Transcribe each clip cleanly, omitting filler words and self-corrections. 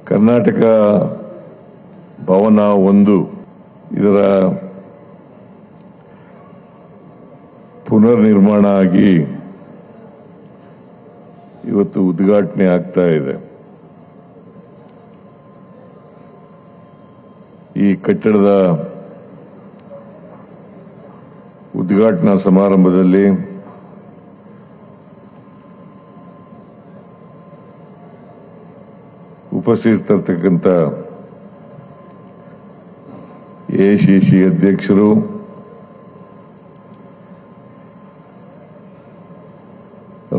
ಕರ್ನಾಟಕ ಭವನ 1 ಇದರ ಪುನರ್ ನಿರ್ಮಾಣ ಆಗಿ ಇವತ್ತು ಉದ್ಘಾಟನೆ ಆಗ್ತಾ ಇದೆ. ಈ ಕಟ್ಟಡದ ಉದ್ಘಾಟನಾ ಸಮಾರಂಭದಲ್ಲಿ ಉಪಸ್ಥಿತರಿರತಕ್ಕಂಥ ಎಐಸಿಸಿ ಅಧ್ಯಕ್ಷರು,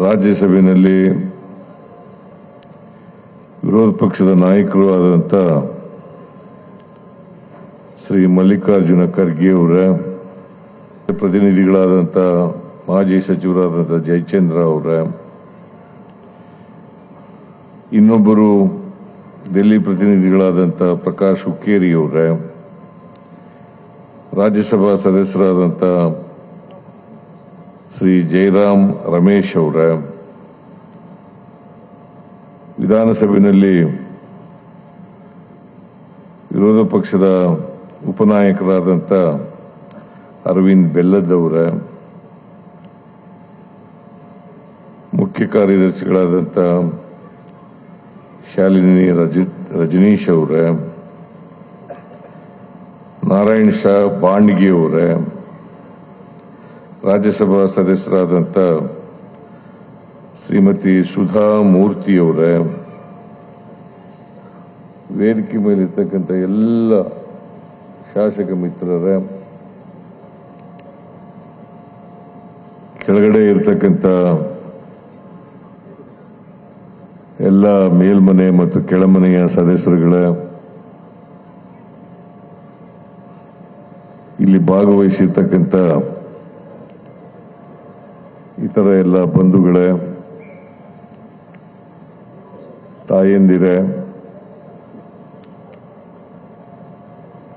ರಾಜ್ಯಸಭೆಯಲ್ಲಿ ವಿರೋಧ ಪಕ್ಷದ ನಾಯಕರು ಆದಂಥ ಶ್ರೀ ಮಲ್ಲಿಕಾರ್ಜುನ ಖರ್ಗೆ ಅವರ ಪ್ರತಿನಿಧಿಗಳಾದಂಥ ಮಾಜಿ ಸಚಿವರಾದಂಥ ಜಯಚಂದ್ರ ಅವರ, ಇನ್ನೊಬ್ಬರು ದಿಲ್ಲಿ ಪ್ರತಿನಿಧಿಗಳಾದಂಥ ಪ್ರಕಾಶ್ ಹುಕ್ಕೇರಿ ಅವರ, ರಾಜ್ಯಸಭಾ ಸದಸ್ಯರಾದಂಥ ಶ್ರೀ ಜಯರಾಮ್ ರಮೇಶ್ ಅವರ, ವಿಧಾನಸಭೆಯಲ್ಲಿ ವಿರೋಧ ಪಕ್ಷದ ಉಪನಾಯಕರಾದಂಥ ಅರವಿಂದ್ ಬೆಲ್ಲದ್ ಅವರ, ಮುಖ್ಯ ಕಾರ್ಯದರ್ಶಿಗಳಾದಂಥ ಶಾಲಿನಿ ರಜನೀಶ್ ಅವರ, ನಾರಾಯಣ್ ಶಾ ಬಾಂಡ್ಗಿ ಅವರ, ರಾಜ್ಯಸಭಾ ಸದಸ್ಯರಾದಂಥ ಶ್ರೀಮತಿ ಸುಧಾ ಮೂರ್ತಿ ಅವರ, ವೇದಿಕೆ ಮೇಲಿರ್ತಕ್ಕಂಥ ಎಲ್ಲ ಶಾಸಕ ಮಿತ್ರರ, ಕೆಳಗಡೆ ಇರತಕ್ಕಂಥ ಎಲ್ಲ ಮೇಲ್ಮನೆ ಮತ್ತು ಕೆಳಮನೆಯ ಸದಸ್ಯರುಗಳ, ಇಲ್ಲಿ ಭಾಗವಹಿಸಿರ್ತಕ್ಕಂಥ ಇತರ ಎಲ್ಲ ಬಂಧುಗಳ, ತಾಯಂದಿರ,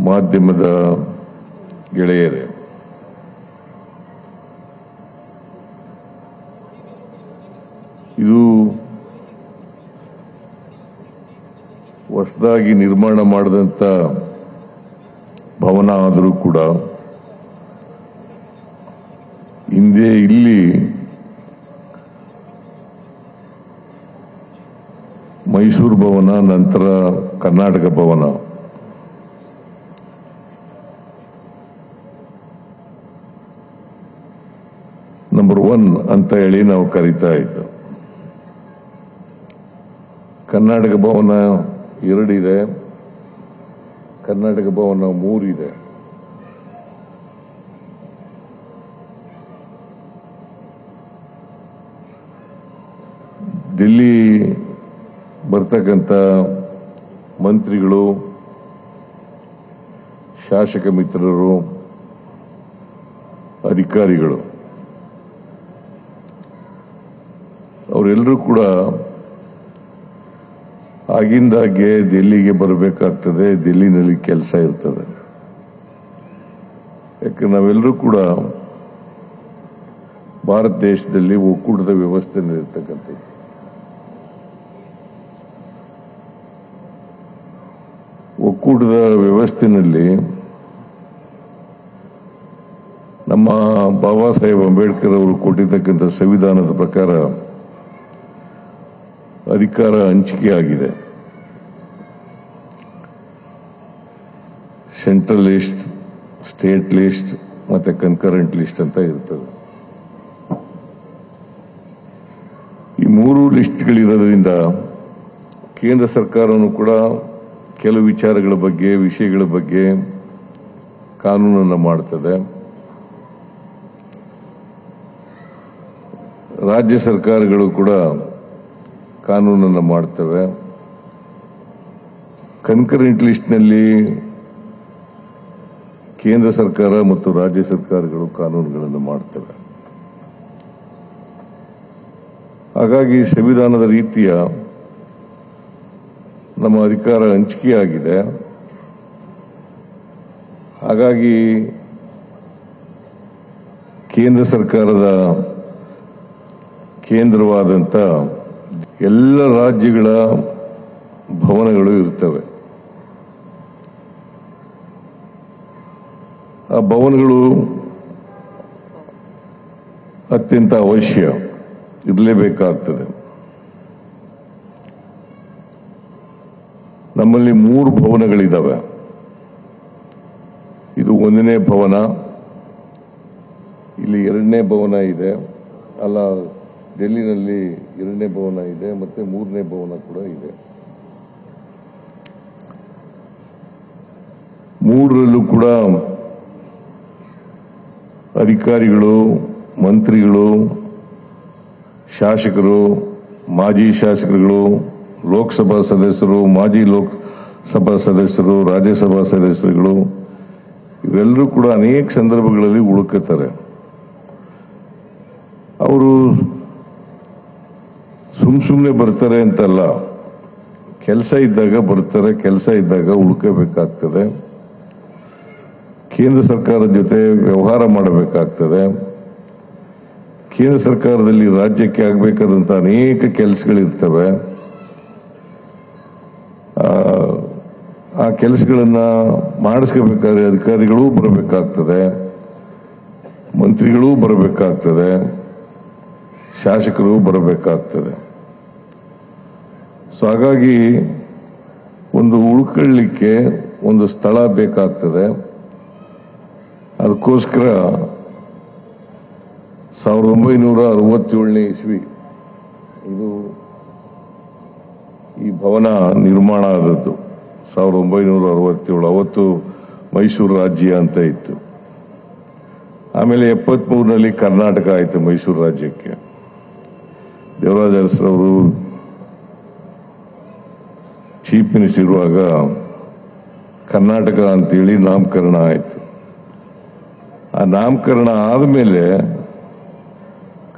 ಮಾಧ್ಯಮದ ಗೆಳೆಯರೇ, ಇದು ಹೊಸದಾಗಿ ನಿರ್ಮಾಣ ಮಾಡಿದಂಥ ಭವನ ಆದರೂ ಕೂಡ ಹಿಂದೆ ಇಲ್ಲಿ ಮೈಸೂರು ಭವನ, ನಂತರ ಕರ್ನಾಟಕ ಭವನ, ನಂಬರ್ 1 ಅಂತ ಹೇಳಿ ನಾವು ಕರೀತಾ ಇದ್ದು. ಕರ್ನಾಟಕ ಭವನ 2 ಇದೆ, ಕರ್ನಾಟಕ ಭವನ 3 ಇದೆ. ದಿಲ್ಲಿ ಬರ್ತಕ್ಕಂಥ ಮಂತ್ರಿಗಳು, ಶಾಸಕ ಮಿತ್ರರು, ಅಧಿಕಾರಿಗಳು ಅವರೆಲ್ಲರೂ ಕೂಡ ಆಗಿಂದಾಗೆ ದಿಲ್ಲಿಗೆ ಬರಬೇಕಾಗ್ತದೆ, ದಿಲ್ಲಿನಲ್ಲಿ ಕೆಲಸ ಇರ್ತದೆ. ಯಾಕೆ ನಾವೆಲ್ಲರೂ ಕೂಡ ಭಾರತ ದೇಶದಲ್ಲಿ ಒಕ್ಕೂಟದ ವ್ಯವಸ್ಥೆ ಇರ್ತಕ್ಕಂಥದ್ದು. ಒಕ್ಕೂಟದ ವ್ಯವಸ್ಥೆಯಲ್ಲಿ ನಮ್ಮ ಬಾಬಾ ಸಾಹೇಬ್ ಅಂಬೇಡ್ಕರ್ ಅವರು ಕೊಟ್ಟಿರ್ತಕ್ಕಂಥ ಸಂವಿಧಾನದ ಪ್ರಕಾರ ಅಧಿಕಾರ ಹಂಚಿಕೆ ಆಗಿದೆ. ಸೆಂಟ್ರಲ್ ಲಿಸ್ಟ್, ಸ್ಟೇಟ್ ಲಿಸ್ಟ್ ಮತ್ತೆ ಕನ್ಕರೆಂಟ್ ಲಿಸ್ಟ್ ಅಂತ ಇರ್ತದೆ. ಈ 3 ಲಿಸ್ಟ್ಗಳಿರೋದ್ರಿಂದ ಕೇಂದ್ರ ಸರ್ಕಾರನೂ ಕೂಡ ಕೆಲವು ವಿಚಾರಗಳ ಬಗ್ಗೆ, ವಿಷಯಗಳ ಬಗ್ಗೆ ಕಾನೂನನ್ನು ಮಾಡ್ತದೆ. ರಾಜ್ಯ ಸರ್ಕಾರಗಳು ಕೂಡ ಕಾನೂನನ್ನು ಮಾಡ್ತವೆ. ಕನ್ಕರೆಂಟ್ ಲಿಸ್ಟ್ನಲ್ಲಿ ಕೇಂದ್ರ ಸರ್ಕಾರ ಮತ್ತು ರಾಜ್ಯ ಸರ್ಕಾರಗಳು ಕಾನೂನುಗಳನ್ನು ಮಾಡ್ತವೆ. ಹಾಗಾಗಿ ಸಂವಿಧಾನದ ರೀತಿಯ ನಮ್ಮ ಅಧಿಕಾರ ಹಂಚಿಕೆಯಾಗಿದೆ. ಹಾಗಾಗಿ ಕೇಂದ್ರ ಸರ್ಕಾರದ ಕೇಂದ್ರವಾದಂಥ ಎಲ್ಲ ರಾಜ್ಯಗಳ ಭವನಗಳು ಇರ್ತವೆ. ಆ ಭವನಗಳು ಅತ್ಯಂತ ಅವಶ್ಯ, ಇರಲೇಬೇಕಾಗ್ತದೆ. ನಮ್ಮಲ್ಲಿ 3 ಭವನಗಳಿದ್ದಾವೆ. ಇದು 1ನೇ ಭವನ, ಇಲ್ಲಿ 2ನೇ ಭವನ ಇದೆ, ಅಲ್ಲ ಡೆಲ್ಲಿನಲ್ಲಿ 2ನೇ ಭವನ ಇದೆ, ಮತ್ತೆ 3ನೇ ಭವನ ಕೂಡ ಇದೆ. 3ರಲ್ಲೂ ಕೂಡ ಅಧಿಕಾರಿಗಳು, ಮಂತ್ರಿಗಳು, ಶಾಸಕರು, ಮಾಜಿ ಶಾಸಕರುಗಳು, ಲೋಕಸಭಾ ಸದಸ್ಯರು, ಮಾಜಿ ಲೋಕಸಭಾ ಸದಸ್ಯರು, ರಾಜ್ಯಸಭಾ ಸದಸ್ಯರುಗಳು ಇವರೆಲ್ಲರೂ ಕೂಡ ಅನೇಕ ಸಂದರ್ಭಗಳಲ್ಲಿ ಉಳುಕುತ್ತಾರೆ. ಅವರು ಸುಮ್ಮನೆ ಬರ್ತಾರೆ ಅಂತಲ್ಲ, ಕೆಲಸ ಇದ್ದಾಗ ಬರ್ತಾರೆ, ಕೆಲಸ ಇದ್ದಾಗ ಉಳ್ಕೋಬೇಕಾಗ್ತದೆ. ಕೇಂದ್ರ ಸರ್ಕಾರದ ಜೊತೆ ವ್ಯವಹಾರ ಮಾಡಬೇಕಾಗ್ತದೆ. ಕೇಂದ್ರ ಸರ್ಕಾರದಲ್ಲಿ ರಾಜ್ಯಕ್ಕೆ ಆಗಬೇಕಾದಂಥ ಅನೇಕ ಕೆಲಸಗಳಿರ್ತವೆ. ಆ ಕೆಲಸಗಳನ್ನ ಮಾಡಿಸ್ಕೋಬೇಕಾದ್ರೆ ಅಧಿಕಾರಿಗಳೂ ಬರಬೇಕಾಗ್ತದೆ, ಮಂತ್ರಿಗಳೂ ಬರಬೇಕಾಗ್ತದೆ, ಶಾಸಕರು ಬರಬೇಕಾಗ್ತದೆ. ಸೊ ಹಾಗಾಗಿ ಒಂದು ಉಳ್ಕೊಳ್ಳಿಕ್ಕೆ ಒಂದು ಸ್ಥಳ ಬೇಕಾಗ್ತದೆ. ಅದಕ್ಕೋಸ್ಕರ 1967ನೇ ಇಸ್ವಿ ಇದು ಈ ಭವನ ನಿರ್ಮಾಣ ಆದದ್ದು. 1967, ಅವತ್ತು ಮೈಸೂರು ರಾಜ್ಯ ಅಂತ ಇತ್ತು. ಆಮೇಲೆ 73ರಲ್ಲಿ ಕರ್ನಾಟಕ ಆಯಿತು ಮೈಸೂರು ರಾಜ್ಯಕ್ಕೆ. ದೇವರಾಜ ಅರಸರವರು ಚೀಫ್ ಮಿನಿಸ್ಟರ್ ಇರುವಾಗ ಕರ್ನಾಟಕ ಅಂತೇಳಿ ನಾಮಕರಣ ಆಯಿತು. ಆ ನಾಮಕರಣ ಆದಮೇಲೆ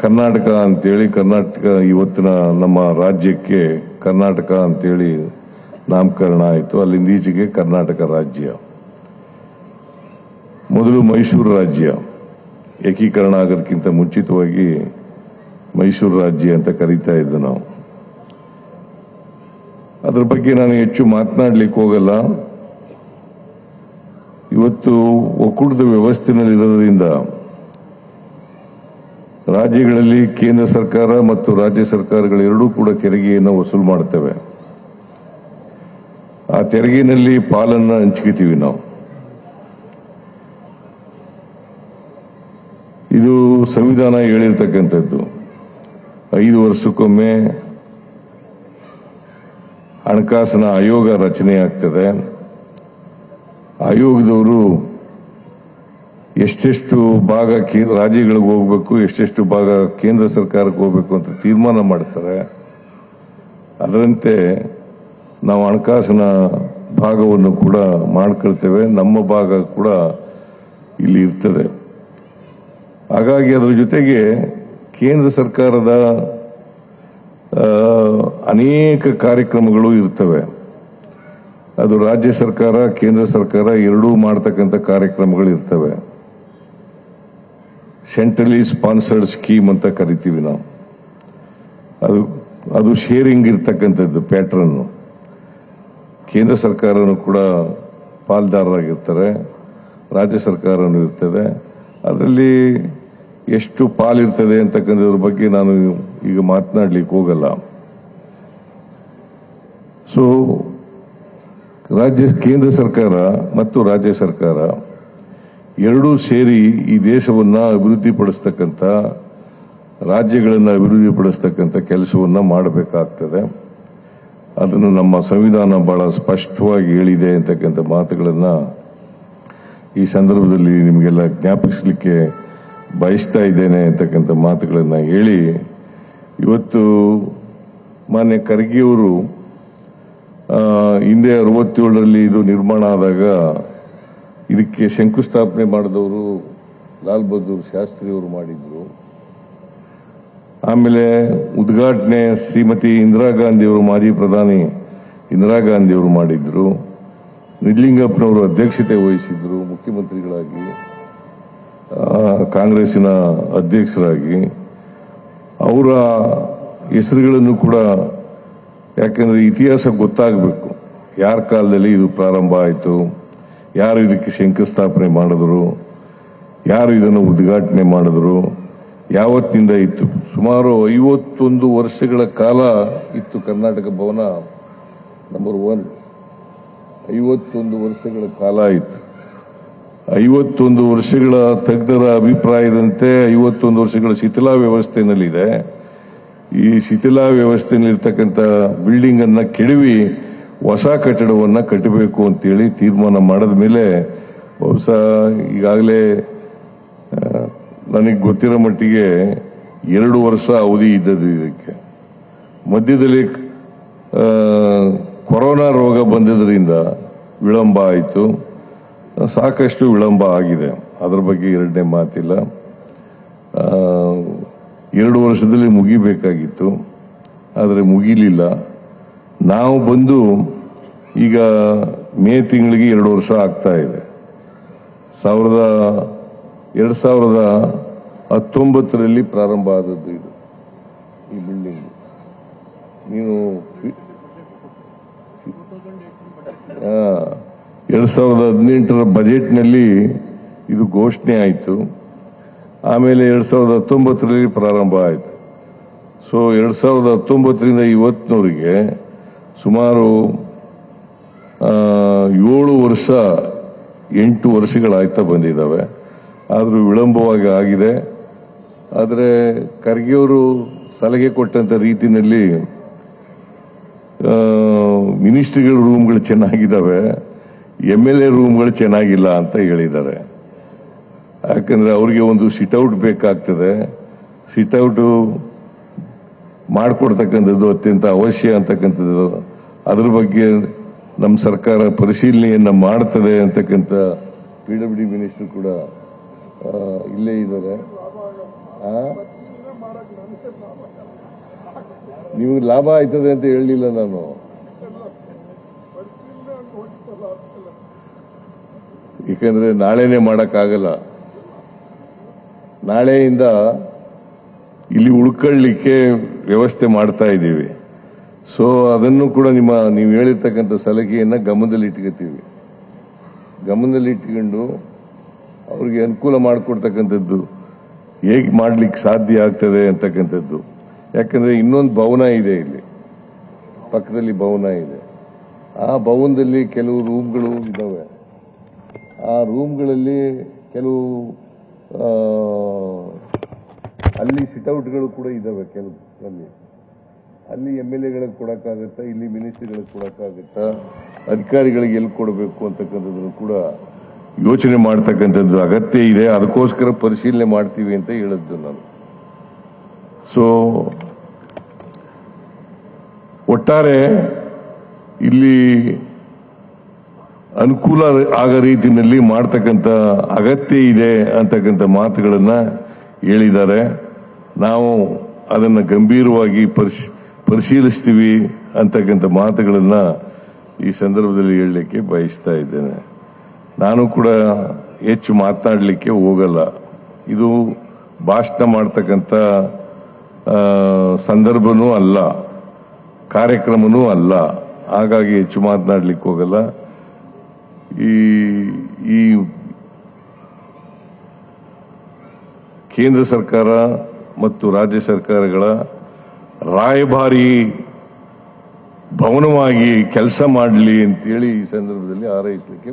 ಕರ್ನಾಟಕ ಅಂತೇಳಿ, ಕರ್ನಾಟಕ ಇವತ್ತಿನ ನಮ್ಮ ರಾಜ್ಯಕ್ಕೆ ಕರ್ನಾಟಕ ಅಂತೇಳಿ ನಾಮಕರಣ ಆಯಿತು. ಅಲ್ಲಿಂದ ಈಚೆಗೆ ಕರ್ನಾಟಕ ರಾಜ್ಯ. ಮೊದಲು ಮೈಸೂರು ರಾಜ್ಯ ಏಕೀಕರಣ ಆಗೋದಕ್ಕಿಂತ ಮುಂಚಿತವಾಗಿ ಮೈಸೂರು ರಾಜ್ಯ ಅಂತ ಕರೀತಾ ಇದ್ದು ನಾವು. ಅದರ ಬಗ್ಗೆ ನಾನು ಹೆಚ್ಚು ಮಾತನಾಡಲಿಕ್ಕೆ ಹೋಗಲ್ಲ. ಇವತ್ತು ಒಕ್ಕೂಟದ ವ್ಯವಸ್ಥೆಯಲ್ಲಿರೋದ್ರಿಂದ ರಾಜ್ಯಗಳಲ್ಲಿ ಕೇಂದ್ರ ಸರ್ಕಾರ ಮತ್ತು ರಾಜ್ಯ ಸರ್ಕಾರಗಳೆರಡೂ ಕೂಡ ತೆರಿಗೆಯನ್ನು ವಸೂಲು ಮಾಡ್ತವೆ. ಆ ತೆರಿಗೆಯಲ್ಲಿ ಪಾಲನ್ನು ಹಂಚ್ಕೋತೀವಿ ನಾವು. ಇದು ಸಂವಿಧಾನ ಹೇಳಿರ್ತಕ್ಕಂಥದ್ದು. 5 ವರ್ಷಕ್ಕೊಮ್ಮೆ ಹಣಕಾಸಿನ ಆಯೋಗ ರಚನೆ ಆಗ್ತದೆ. ಆಯೋಗದವರು ಎಷ್ಟೆಷ್ಟು ಭಾಗ ರಾಜ್ಯಗಳಿಗೆ ಹೋಗಬೇಕು, ಎಷ್ಟೆಷ್ಟು ಭಾಗ ಕೇಂದ್ರ ಸರ್ಕಾರಕ್ಕೆ ಹೋಗಬೇಕು ಅಂತ ತೀರ್ಮಾನ ಮಾಡ್ತಾರೆ. ಅದರಂತೆ ನಾವು ಹಣಕಾಸಿನ ಭಾಗವನ್ನು ಕೂಡ ಮಾಡ್ಕೊಳ್ತೇವೆ. ನಮ್ಮ ಭಾಗ ಕೂಡ ಇಲ್ಲಿ ಇರ್ತದೆ. ಹಾಗಾಗಿ ಅದರ ಜೊತೆಗೆ ಕೇಂದ್ರ ಸರ್ಕಾರದ ಅನೇಕ ಕಾರ್ಯಕ್ರಮಗಳು ಇರ್ತವೆ. ಅದು ರಾಜ್ಯ ಸರ್ಕಾರ, ಕೇಂದ್ರ ಸರ್ಕಾರ ಎರಡೂ ಮಾಡತಕ್ಕಂಥ ಕಾರ್ಯಕ್ರಮಗಳು ಇರ್ತವೆ. ಸೆಂಟ್ರಲಿ ಸ್ಪಾನ್ಸರ್ಡ್ ಸ್ಕೀಮ್ ಅಂತ ಕರಿತೀವಿ ನಾವು. ಅದು ಶೇರಿಂಗ್ ಇರ್ತಕ್ಕಂಥದ್ದು ಪ್ಯಾಟ್ರನ್. ಕೇಂದ್ರ ಸರ್ಕಾರನೂ ಕೂಡ ಪಾಲ್ದಾರರಾಗಿರ್ತಾರೆ, ರಾಜ್ಯ ಸರ್ಕಾರನೂ ಇರ್ತದೆ. ಅದರಲ್ಲಿ ಎಷ್ಟು ಪಾಲಿರ್ತದೆ ಅಂತಕ್ಕಂಥದ್ರ ಬಗ್ಗೆ ನಾನು ಈಗ ಮಾತನಾಡಲಿಕ್ಕೆ ಹೋಗಲ್ಲ. ಸೊ ಕೇಂದ್ರ ಸರ್ಕಾರ ಮತ್ತು ರಾಜ್ಯ ಸರ್ಕಾರ ಎರಡೂ ಸೇರಿ ಈ ದೇಶವನ್ನ ಅಭಿವೃದ್ಧಿಪಡಿಸ್ತಕ್ಕಂಥ, ರಾಜ್ಯಗಳನ್ನು ಅಭಿವೃದ್ಧಿಪಡಿಸ್ತಕ್ಕಂಥ ಕೆಲಸವನ್ನ ಮಾಡಬೇಕಾಗ್ತದೆ. ಅದನ್ನು ನಮ್ಮ ಸಂವಿಧಾನ ಬಹಳ ಸ್ಪಷ್ಟವಾಗಿ ಹೇಳಿದೆ ಅಂತಕ್ಕಂಥ ಮಾತುಗಳನ್ನ ಈ ಸಂದರ್ಭದಲ್ಲಿ ನಿಮಗೆಲ್ಲ ಜ್ಞಾಪಿಸಲಿಕ್ಕೆ ಬಯಸ್ತಾ ಇದ್ದೇನೆ ಅಂತಕ್ಕಂಥ ಮಾತುಗಳನ್ನ ಹೇಳಿ, ಇವತ್ತು ಮಾನ್ಯ ಖರ್ಗೆಯವರು ಹಿಂದೆ 67ರಲ್ಲಿ ಇದು ನಿರ್ಮಾಣ ಆದಾಗ ಇದಕ್ಕೆ ಶಂಕುಸ್ಥಾಪನೆ ಮಾಡಿದವರು ಲಾಲ್ ಬಹದ್ದೂರ್ ಶಾಸ್ತ್ರಿಯವರು ಮಾಡಿದ್ರು. ಆಮೇಲೆ ಉದ್ಘಾಟನೆ ಶ್ರೀಮತಿ ಇಂದಿರಾ ಗಾಂಧಿಯವರು, ಮಾಜಿ ಪ್ರಧಾನಿ ಇಂದಿರಾ ಗಾಂಧಿಯವರು ಮಾಡಿದ್ರು. ನಿಜಲಿಂಗಪ್ಪನವರು ಅಧ್ಯಕ್ಷತೆ ವಹಿಸಿದ್ರು ಮುಖ್ಯಮಂತ್ರಿಗಳಾಗಿ, ಕಾಂಗ್ರೆಸ್ಸಿನ ಅಧ್ಯಕ್ಷರಾಗಿ. ಅವರ ಹೆಸರುಗಳನ್ನು ಕೂಡ ಯಾಕಂದ್ರೆ ಇತಿಹಾಸ ಗೊತ್ತಾಗಬೇಕು. ಯಾರ ಕಾಲದಲ್ಲಿ ಇದು ಪ್ರಾರಂಭ ಆಯಿತು, ಯಾರು ಇದಕ್ಕೆ ಶಂಕುಸ್ಥಾಪನೆ ಮಾಡಿದ್ರು, ಯಾರು ಇದನ್ನು ಉದ್ಘಾಟನೆ ಮಾಡಿದ್ರು, ಯಾವತ್ತಿನಿಂದ ಇತ್ತು. ಸುಮಾರು 51 ವರ್ಷಗಳ ಕಾಲ ಇತ್ತು ಕರ್ನಾಟಕ ಭವನ ನಂಬರ್ 1. 51 ವರ್ಷಗಳ ಕಾಲ ಇತ್ತು. 51 ವರ್ಷಗಳ ತಜ್ಞರ ಅಭಿಪ್ರಾಯದಂತೆ 51 ವರ್ಷಗಳ ಶಿಥಿಲಾ ವ್ಯವಸ್ಥೆಯಲ್ಲಿದೆ. ಈ ಶಿಥಿಲಾ ವ್ಯವಸ್ಥೆಯಲ್ಲಿರ್ತಕ್ಕಂಥ ಬಿಲ್ಡಿಂಗ್ ಅನ್ನ ಕೆಡವಿ ಹೊಸ ಕಟ್ಟಡವನ್ನ ಕಟ್ಟಬೇಕು ಅಂತೇಳಿ ತೀರ್ಮಾನ ಮಾಡಿದ ಮೇಲೆ ಬಹುಶಃ ಈಗಾಗಲೇ ನನಗೆ ಗೊತ್ತಿರೋ ಮಟ್ಟಿಗೆ 2 ವರ್ಷ ಅವಧಿ ಇದ್ದದ್ದು ಇದಕ್ಕೆ. ಮಧ್ಯದಲ್ಲಿ ಕೊರೋನಾ ರೋಗ ಬಂದಿದ್ದರಿಂದ ವಿಳಂಬ ಆಯಿತು. ಸಾಕಷ್ಟು ವಿಳಂಬ ಆಗಿದೆ, ಅದರ ಬಗ್ಗೆ ಎರಡನೇ ಮಾತಿಲ್ಲ. 2 ವರ್ಷದಲ್ಲಿ ಮುಗಿಬೇಕಾಗಿತ್ತು, ಆದರೆ ಮುಗಿಲಿಲ್ಲ. ನಾವು ಬಂದು ಈಗ ಮೇ ತಿಂಗಳಿಗೆ 2 ವರ್ಷ ಆಗ್ತಾ ಇದೆ. 2019ರಲ್ಲಿ ಪ್ರಾರಂಭ ಆದದ್ದು ಇದು, ಈ ಬಿಲ್ಡಿಂಗ್. ನೀನು 2018ರ ಬಜೆಟ್ನಲ್ಲಿ ಇದು ಘೋಷಣೆ ಆಯಿತು. ಆಮೇಲೆ 2019ರಲ್ಲಿ ಪ್ರಾರಂಭ ಆಯಿತು. ಸೊ 2019ರಿಂದ ಇವತ್ತಿನವರೆಗೆ ಸುಮಾರು 7 ವರ್ಷ 8 ವರ್ಷಗಳಾಗ್ತಾ ಬಂದಿದ್ದಾವೆ. ಆದರೂ ವಿಳಂಬವಾಗಿ ಆಗಿದೆ. ಆದರೆ ಖರ್ಗೆಯವರು ಸಲಹೆ ಕೊಟ್ಟಂತ ರೀತಿಯಲ್ಲಿ ಮಿನಿಸ್ಟ್ರಿಗಳ ರೂಮ್ಗಳು ಚೆನ್ನಾಗಿದ್ದಾವೆ, MLA ರೂಮ್ಗಳು ಚೆನ್ನಾಗಿಲ್ಲ ಅಂತ ಹೇಳಿದ್ದಾರೆ. ಯಾಕಂದ್ರೆ ಅವರಿಗೆ ಒಂದು ಸಿಟ್ಔಟ್ ಬೇಕಾಗ್ತದೆ. ಸಿಟ್ಔಟ್ ಮಾಡಿಕೊಡ್ತಕ್ಕಂಥದ್ದು ಅತ್ಯಂತ ಅವಶ್ಯ ಅಂತಕ್ಕಂಥದ್ದು. ಅದ್ರ ಬಗ್ಗೆ ನಮ್ಮ ಸರ್ಕಾರ ಪರಿಶೀಲನೆಯನ್ನ ಮಾಡ್ತದೆ ಅಂತಕ್ಕಂಥ PWD ಮಿನಿಸ್ಟರ್ ಕೂಡ ಇಲ್ಲೇ ಇದ್ದಾರೆ. ನಿಮಗೆ ಲಾಭ ಆಯ್ತದೆ ಅಂತ ಹೇಳಲಿಲ್ಲ ನಾನು. ಯಾಕಂದ್ರೆ ನಾಳೆನೆ ಮಾಡಕ್ಕಾಗಲ್ಲ. ನಾಳೆಯಿಂದ ಇಲ್ಲಿ ಉಳ್ಕೊಳ್ಳಿಕ್ಕೆ ವ್ಯವಸ್ಥೆ ಮಾಡ್ತಾ ಇದ್ದೀವಿ. ಸೊ ಅದನ್ನು ಕೂಡ ನೀವು ಹೇಳಿರ್ತಕ್ಕಂಥ ಸಲಹೆಯನ್ನ ಗಮನದಲ್ಲಿಟ್ಕೊಂಡು ಅವ್ರಿಗೆ ಅನುಕೂಲ ಮಾಡಿಕೊಡ್ತಕ್ಕಂಥದ್ದು ಹೇಗೆ ಮಾಡ್ಲಿಕ್ಕೆ ಸಾಧ್ಯ ಆಗ್ತದೆ ಅಂತಕ್ಕಂಥದ್ದು. ಯಾಕಂದ್ರೆ ಇನ್ನೊಂದು ಭವನ ಇದೆ, ಇಲ್ಲಿ ಪಕ್ಕದಲ್ಲಿ ಭವನ ಇದೆ. ಆ ಭವನದಲ್ಲಿ ಕೆಲವು ರೂಮ್ಗಳು ಇದ್ದಾವೆ. ಆ ರೂಮ್ಗಳಲ್ಲಿ ಕೆಲವು ಅಲ್ಲಿ ಸಿಟ್ಔಟ್ಗಳು ಕೂಡ ಇದ್ದಾವೆ. ಕೆಲವು ಅಲ್ಲಿ MLAಗಳಿಗೆ ಕೊಡಕ್ಕಾಗತ್ತಾ, ಇಲ್ಲಿ ಮಿನಿಸ್ಟ್ರಿಗಳಿಗೆ ಕೊಡಕ್ಕಾಗತ್ತಾ, ಅಧಿಕಾರಿಗಳಿಗೆ ಎಲ್ಲಿ ಕೊಡಬೇಕು ಅಂತಕ್ಕಂಥದ್ದನ್ನು ಕೂಡ ಯೋಚನೆ ಮಾಡ್ತಕ್ಕಂಥದ್ದು ಅಗತ್ಯ ಇದೆ. ಅದಕ್ಕೋಸ್ಕರ ಪರಿಶೀಲನೆ ಮಾಡ್ತೀವಿ ಅಂತ ಹೇಳಿದ್ದು ನಾನು. ಸೊ ಒಟ್ಟಾರೆ ಇಲ್ಲಿ ಅನುಕೂಲ ಆಗ ರೀತಿಯಲ್ಲಿ ಮಾಡ್ತಕ್ಕಂಥ ಅಗತ್ಯ ಇದೆ ಅಂತಕ್ಕಂಥ ಮಾತುಗಳನ್ನ ಹೇಳಿದ್ದಾರೆ. ನಾವು ಅದನ್ನು ಗಂಭೀರವಾಗಿ ಪರಿಶೀಲಿಸ್ತೀವಿ ಅಂತಕ್ಕಂಥ ಮಾತುಗಳನ್ನ ಈ ಸಂದರ್ಭದಲ್ಲಿ ಹೇಳಲಿಕ್ಕೆ ಬಯಸ್ತಾ ಇದ್ದೇನೆ. ನಾನು ಕೂಡ ಹೆಚ್ಚು ಮಾತನಾಡಲಿಕ್ಕೆ ಹೋಗಲ್ಲ. ಇದು ಭಾಷಣ ಮಾಡ್ತಕ್ಕಂಥ ಸಂದರ್ಭನೂ ಅಲ್ಲ, ಕಾರ್ಯಕ್ರಮನೂ ಅಲ್ಲ. ಹಾಗಾಗಿ ಹೆಚ್ಚು ಮಾತನಾಡಲಿಕ್ಕೆ ಹೋಗಲ್ಲ. ಈ ಕೇಂದ್ರ ಸರ್ಕಾರ ಮತ್ತು ರಾಜ್ಯ ಸರ್ಕಾರಗಳ ರಾಯಭಾರಿ ಭವನವಾಗಿ ಕೆಲಸ ಮಾಡಲಿ ಅಂತೇಳಿ ಈ ಸಂದರ್ಭದಲ್ಲಿ ಹಾರೈಸಲಿಕ್ಕೆ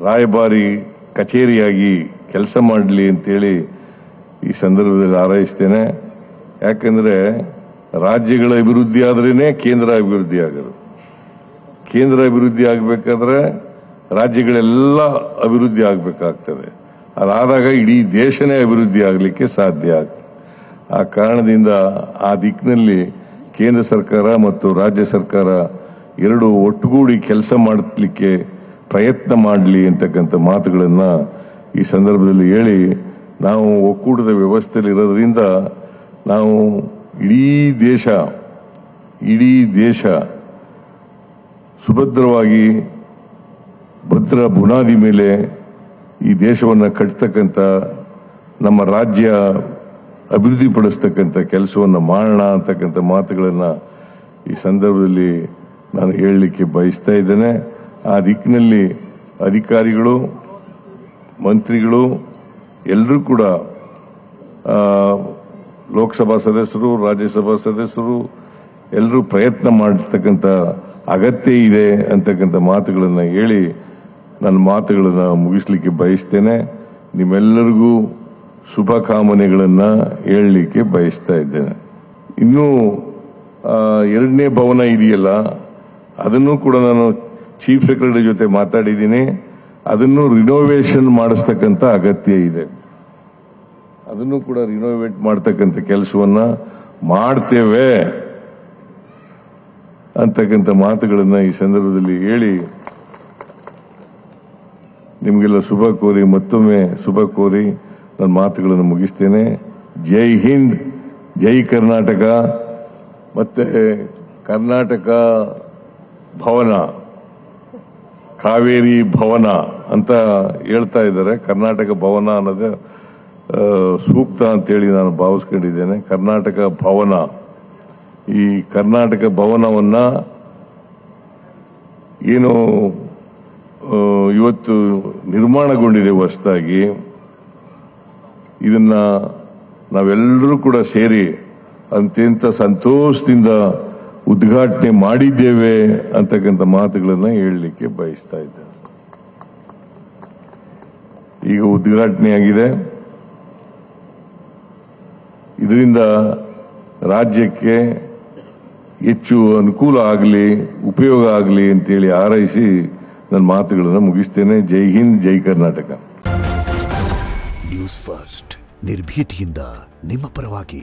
ರಾಯಭಾರಿ ಕಚೇರಿಯಾಗಿ ಕೆಲಸ ಮಾಡಲಿ ಅಂತೇಳಿ ಈ ಸಂದರ್ಭದಲ್ಲಿ ಹಾರೈಸ್ತೇನೆ. ಯಾಕಂದ್ರೆ ರಾಜ್ಯಗಳ ಅಭಿವೃದ್ಧಿ ಆದ್ರೇನೆ ಕೇಂದ್ರ ಅಭಿವೃದ್ಧಿ ಆಗೋದು. ಕೇಂದ್ರ ಅಭಿವೃದ್ಧಿ ಆಗಬೇಕಾದ್ರೆ ರಾಜ್ಯಗಳೆಲ್ಲ ಅಭಿವೃದ್ಧಿ ಆಗಬೇಕಾಗ್ತದೆ. ಅದಾದಾಗ ಇಡೀ ದೇಶನೇ ಅಭಿವೃದ್ಧಿ ಆಗಲಿಕ್ಕೆ ಸಾಧ್ಯ ಆಗ್ತದೆ. ಆ ಕಾರಣದಿಂದ ಆ ದಿಕ್ಕಿನಲ್ಲಿ ಕೇಂದ್ರ ಸರ್ಕಾರ ಮತ್ತು ರಾಜ್ಯ ಸರ್ಕಾರ ಎರಡು ಒಟ್ಟುಗೂಡಿ ಕೆಲಸ ಮಾಡಲಿಕ್ಕೆ ಪ್ರಯತ್ನ ಮಾಡಲಿ ಅಂತಕ್ಕಂಥ ಮಾತುಗಳನ್ನ ಈ ಸಂದರ್ಭದಲ್ಲಿ ಹೇಳಿ, ನಾವು ಒಕ್ಕೂಟದ ವ್ಯವಸ್ಥೆಯಲ್ಲಿ ಇರೋದ್ರಿಂದ ನಾವು ಇಡೀ ದೇಶ ಸುಭದ್ರವಾಗಿ ಭದ್ರ ಬುನಾದಿ ಮೇಲೆ ಈ ದೇಶವನ್ನು ಕಟ್ಟತಕ್ಕಂಥ, ನಮ್ಮ ರಾಜ್ಯ ಅಭಿವೃದ್ಧಿಪಡಿಸ್ತಕ್ಕಂಥ ಕೆಲಸವನ್ನು ಮಾಡೋಣ ಅಂತಕ್ಕಂಥ ಮಾತುಗಳನ್ನ ಈ ಸಂದರ್ಭದಲ್ಲಿ ನಾನು ಹೇಳಲಿಕ್ಕೆ ಬಯಸ್ತಾ ಇದ್ದೇನೆ. ಆ ದಿಕ್ಕಿನಲ್ಲಿ ಅಧಿಕಾರಿಗಳು, ಮಂತ್ರಿಗಳು ಎಲ್ಲರೂ ಕೂಡ ಲೋಕಸಭಾ ಸದಸ್ಯರು, ರಾಜ್ಯಸಭಾ ಸದಸ್ಯರು ಎಲ್ಲರೂ ಪ್ರಯತ್ನ ಮಾಡತಕ್ಕಂಥ ಅಗತ್ಯ ಇದೆ ಅಂತಕ್ಕಂಥ ಮಾತುಗಳನ್ನು ಹೇಳಿ ನನ್ನ ಮಾತುಗಳನ್ನು ಮುಗಿಸ್ಲಿಕ್ಕೆ ಬಯಸ್ತೇನೆ. ನಿಮ್ಮೆಲ್ಲರಿಗೂ ಶುಭ ಕಾಮನೆಗಳನ್ನು ಹೇಳಲಿಕ್ಕೆ ಬಯಸ್ತಾ ಇದ್ದೇನೆ. ಇನ್ನೂ 2ನೇ ಭವನ ಇದೆಯಲ್ಲ, ಅದನ್ನು ಕೂಡ ನಾನು ಚೀಫ್ ಸೆಕ್ರೆಟರಿ ಜೊತೆ ಮಾತಾಡಿದ್ದೀನಿ. ಅದನ್ನು ರಿನೋವೇಷನ್ ಮಾಡಿಸ್ತಕ್ಕಂಥ ಅಗತ್ಯ ಇದೆ. ಅದನ್ನು ಕೂಡ ರಿನೋವೇಟ್ ಮಾಡತಕ್ಕಂಥ ಕೆಲಸವನ್ನ ಮಾಡ್ತೇವೆ ಅಂತಕ್ಕಂಥ ಮಾತುಗಳನ್ನ ಈ ಸಂದರ್ಭದಲ್ಲಿ ಹೇಳಿ ನಿಮಗೆಲ್ಲ ಶುಭ ಕೋರಿ, ಮತ್ತೊಮ್ಮೆ ಶುಭ ಕೋರಿ ನನ್ನ ಮಾತುಗಳನ್ನು ಮುಗಿಸ್ತೇನೆ. ಜೈ ಹಿಂದ್, ಜೈ ಕರ್ನಾಟಕ. ಮತ್ತೆ ಕರ್ನಾಟಕ ಭವನ, ಕಾವೇರಿ ಭವನ ಅಂತ ಹೇಳ್ತಾ ಇದ್ದಾರೆ. ಕರ್ನಾಟಕ ಭವನ ಅನ್ನೋದೇ ಸೂಕ್ತ ಅಂತೇಳಿ ನಾನು ಭಾವಿಸ್ಕೊಂಡಿದ್ದೇನೆ. ಕರ್ನಾಟಕ ಭವನ, ಈ ಕರ್ನಾಟಕ ಭವನವನ್ನ ಏನು ಇವತ್ತು ನಿರ್ಮಾಣಗೊಂಡಿದೆ ಹೊಸದಾಗಿ, ಇದನ್ನ ನಾವೆಲ್ಲರೂ ಕೂಡ ಸೇರಿ ಅತ್ಯಂತ ಸಂತೋಷದಿಂದ ಉದ್ಘಾಟನೆ ಮಾಡಿದ್ದೇವೆ ಅಂತಕ್ಕಂಥ ಮಾತುಗಳನ್ನ ಹೇಳಲಿಕ್ಕೆ ಬಯಸ್ತಾ ಇದ್ದೇನೆ. ಈಗ ಉದ್ಘಾಟನೆ ಆಗಿದೆ. ಇದರಿಂದ ರಾಜ್ಯಕ್ಕೆ ಹೆಚ್ಚು ಅನುಕೂಲ ಆಗಲಿ, ಉಪಯೋಗ ಆಗಲಿ ಅಂತೇಳಿ ಹಾರೈಸಿ ನನ್ನ ಮಾತುಗಳನ್ನು ಮುಗಿಸ್ತೇನೆ. ಜೈ ಹಿಂದ್, ಜೈ ಕರ್ನಾಟಕ. ನ್ಯೂಸ್ ಫಸ್ಟ್, ನಿರ್ಭೀತಿಯಿಂದ ನಿಮ್ಮ ಪರವಾಗಿ.